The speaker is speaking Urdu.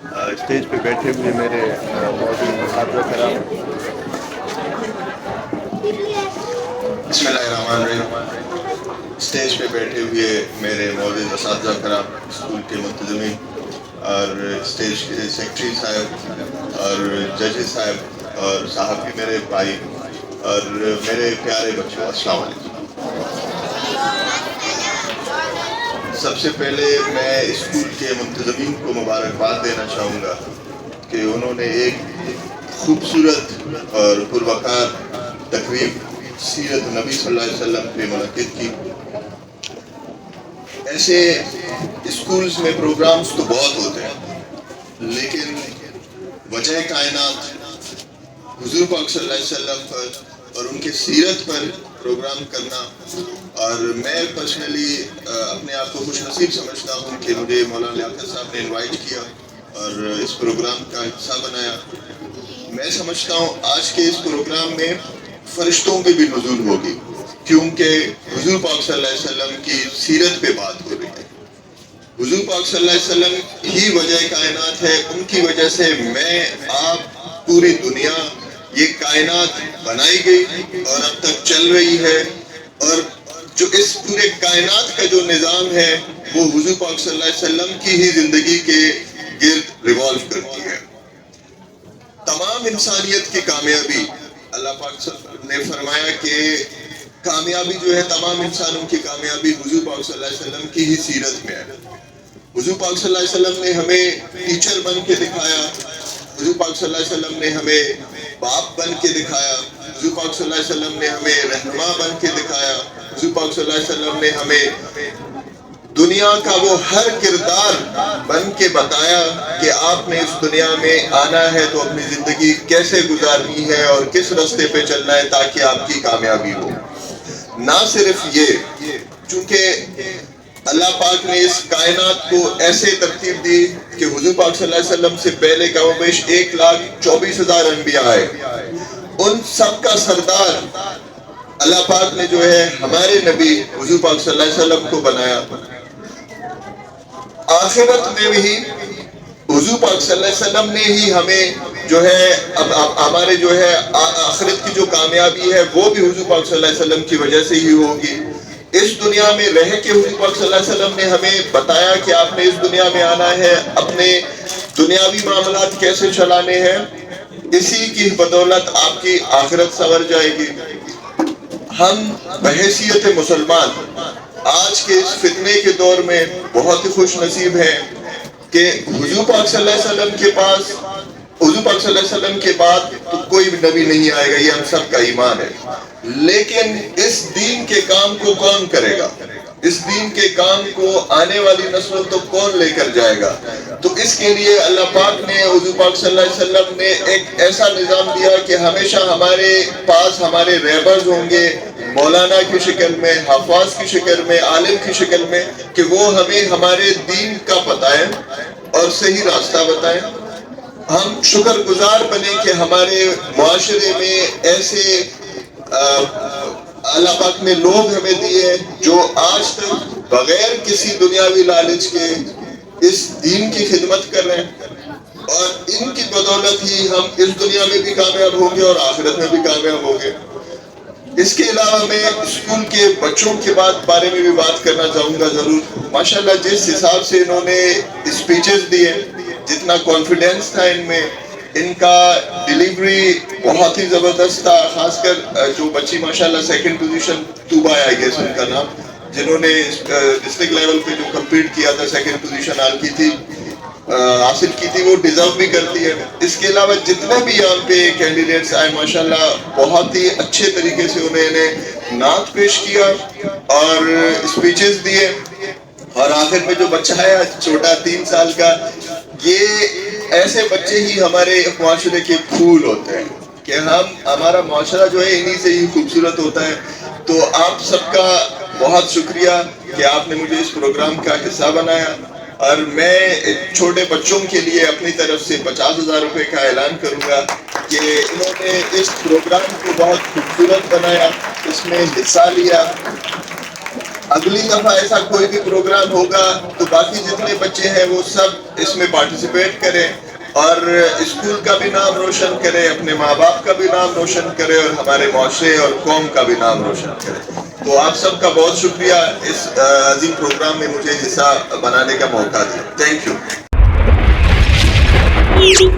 اسٹیج پہ بیٹھے ہوئے میرے موجود اساتذہ کرام، بسم اللہ الرحمن الرحیم۔ اسٹیج پہ بیٹھے ہوئے میرے موجود اساتذہ کرام، اسکول کے منتظمین اور اسٹیج کے سیکرٹری صاحب اور ججز صاحب اور صحافی میرے بھائی اور میرے پیارے بچوں، السلام علیکم۔ سب سے پہلے میں اسکول کے منتظمین کو مبارکباد دینا چاہوں گا کہ انہوں نے ایک خوبصورت اور پروقار تقریب سیرت نبی صلی اللہ علیہ وسلم پہ منعقد کی۔ ایسے اسکولز میں پروگرامز تو بہت ہوتے ہیں، لیکن وجہ کائنات حضور پاک صلی اللہ علیہ وسلم پر اور ان کے سیرت پر پروگرام کرنا، اور میں پرسنلی اپنے آپ کو خوش نصیب سمجھتا ہوں کہ مجھے مولانا لیاقت صاحب نے انوائٹ کیا اور اس پروگرام کا حصہ بنایا۔ میں سمجھتا ہوں آج کے اس پروگرام میں فرشتوں کی بھی نزول ہوگی، کیونکہ حضور پاک صلی اللہ علیہ وسلم کی سیرت پہ بات ہو رہی ہے۔ حضور پاک صلی اللہ علیہ وسلم ہی وجہ کائنات ہے، ان کی وجہ سے میں، آپ، پوری دنیا، یہ کائنات بنائی گئی اور اب تک چل رہی ہے، اور جو اس پورے کائنات کا جو نظام ہے وہ حضور پاک صلی اللہ علیہ وسلم کی ہی زندگی کے گرد ریوالو کرتی ہے۔ تمام انسانیت کی کامیابی، اللہ پاک نے فرمایا کہ کامیابی جو ہے تمام انسانوں کی کامیابی حضور پاک صلی اللہ علیہ وسلم کی ہی سیرت میں ہے۔ حضور پاک صلی اللہ علیہ وسلم نے ہمیں ٹیچر بن کے دکھایا، حضور پاک صلی اللہ علیہ وسلم نے ہمیں باپ بن کے دکھایا، حضور پاک صلی اللہ علیہ وسلم نے ہمیں رہنما بن کے دکھایا، حضور پاک صلی اللہ علیہ وسلم نے ہمیں دنیا کا وہ ہر کردار بن کے بتایا کہ آپ نے اس دنیا میں آنا ہے تو اپنی زندگی کیسے گزارنی ہے اور کس راستے پہ چلنا ہے تاکہ آپ کی کامیابی ہو۔ نہ صرف یہ، چونکہ اللہ پاک نے اس کائنات کو ایسے ترتیب دی کہ حضور پاک صلی اللہ علیہ وسلم سے پہلے کم و بیش 1,24,000 انبیاء آئے، ان سب کا سردار اللہ پاک نے جو ہے ہمارے نبی حضور پاک صلی اللہ علیہ وسلم کو بنایا۔ آخرت میں بھی حضور پاک صلی اللہ علیہ وسلم نے ہی ہمیں جو ہے اب ہمارے جو ہے آخرت کی جو کامیابی ہے وہ بھی حضور پاک صلی اللہ علیہ وسلم کی وجہ سے ہی ہوگی۔ اس دنیا میں رہ کے حضور پاک صلی اللہ علیہ وسلم نے ہمیں بتایا کہ آپ نے اس دنیا میں آنا ہے، اپنے دنیاوی معاملات کیسے چلانے ہیں، اسی کی بدولت آپ کی آخرت سنور جائے گی۔ ہم بحیثیت مسلمان آج کے اس فتنے کے دور میں بہت ہی خوش نصیب ہیں کہ حضور پاک صلی اللہ علیہ وسلم کے پاس، حضور پاک صلی اللہ علیہ وسلم کے بعد تو کوئی بھی نبی نہیں آئے گا، یہ ہم سب کا ایمان ہے، لیکن اس دین کے کام کو کون کرے گا؟ اس دین کے کام کو آنے والی نسلوں تو کون لے کر جائے گا؟ تو اس کے لیے اللہ پاک نے، حضور پاک صلی اللہ علیہ وسلم نے ایک ایسا نظام دیا کہ ہمیشہ ہمارے پاس ہمارے رہبرز ہوں گے، مولانا کی شکل میں، حفاظ کی شکل میں، عالم کی شکل میں، کہ وہ ہمیں ہمارے دین کا بتائیں اور صحیح راستہ بتائیں۔ ہم شکر گزار بنیں کہ ہمارے معاشرے میں ایسے اللہ پاک نے لوگ ہمیں دیے جو آج تک بغیر کسی دنیاوی لالچ کے اس دین کی خدمت کر رہے ہیں، اور ان کی بدولت ہی ہم اس دنیا میں بھی کامیاب ہوں گے اور آخرت میں بھی کامیاب ہوں گے۔ اس کے علاوہ میں اسکول کے بچوں کے بارے میں بھی بات کرنا چاہوں گا ضرور۔ ماشاءاللہ جس حساب سے انہوں نے اسپیچز دیے، جتنا کانفیڈنس تھا ان میں، ان کا ڈیلیوری بہت ہی زبردست تھا، خاص کر جو بچی ماشاءاللہ سیکنڈ پوزیشن، طوبہ آئی گیس ان کا نام، جنہوں نے ڈسٹرکٹ لیول پہ جو کمپیٹ کیا تھا، سیکنڈ پوزیشن حاصل کی تھی، وہ ڈیزرو بھی کرتی ہے۔ اس کے علاوہ جتنے بھی یہاں پہ کینڈیڈیٹس آئے ماشاءاللہ بہت ہی اچھے طریقے سے انہوں نے نعت پیش کیا اور اسپیچز دیے، اور آخر میں جو بچہ ہے چھوٹا 3 سال کا، یہ ایسے بچے ہی ہمارے معاشرے کے پھول ہوتے ہیں کہ ہمارا معاشرہ جو ہے انہی سے ہی خوبصورت ہوتا ہے۔ تو آپ سب کا بہت شکریہ کہ آپ نے مجھے اس پروگرام کا حصہ بنایا، اور میں چھوٹے بچوں کے لیے اپنی طرف سے 50,000 روپے کا اعلان کروں گا کہ انہوں نے اس پروگرام کو بہت خوبصورت بنایا، اس میں حصہ لیا۔ اگلی دفعہ ایسا کوئی بھی پروگرام ہوگا تو باقی جتنے بچے ہیں وہ سب اس میں پارٹیسپیٹ کریں اور اسکول کا بھی نام روشن کریں، اپنے ماں باپ کا بھی نام روشن کریں اور ہمارے معاشرے اور قوم کا بھی نام روشن کریں. تو آپ سب کا بہت شکریہ اس عظیم پروگرام میں مجھے حصہ بنانے کا موقع دیا. Thank you.